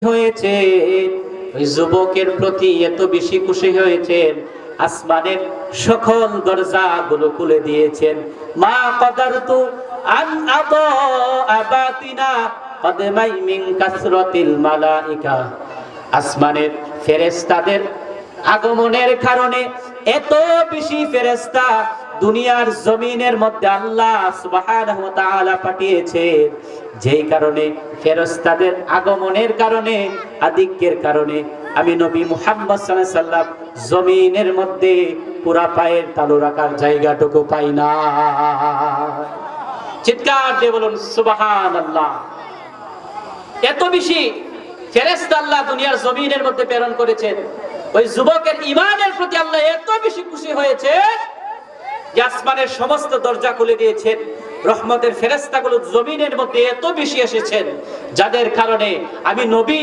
হয়েছে ওই যুবকের প্রতি এত বেশি খুশি হয়েছেন, আসমানের সকল দরজাগুলো খুলে দিয়েছেন। মা কদারতু আন আদা আবাতিনা কদমাই মিন কাসরাতিল মালাইকা। আসমানের ফেরেশতাদের আগমনের কারণে এত বেশি ফেরেশতা দুনিয়ার জমিনের মধ্যে আল্লাহ সুবহানাহু ওয়া তাআলা পাঠিয়েছেন, যেই কারণে ফেরেশতাদের আগমনের কারণে, আধিক্যের কারণে আমি নবী মুহাম্মদ সাল্লাল্লাহু আলাইহি সাল্লাম জমিনের মধ্যে পুরা পায়ের তালু রাখার জায়গাটুকু পাই না। চিৎকার দিয়ে বলুন সুবহানাল্লাহ। এত বেশি ফেরেশতা আল্লাহ দুনিয়ার জমিনের মধ্যে প্রেরণ করেছেন। ওই যুবকের ঈমানের প্রতি আল্লাহ এত বেশি খুশি হয়েছে যে আসমানের সমস্ত দরজা খুলে দিয়েছেন। রহমতের ফেরেশতাগুলো জমিনের মধ্যে এত বেশি এসেছেন, যাদের কারণে আমি নবী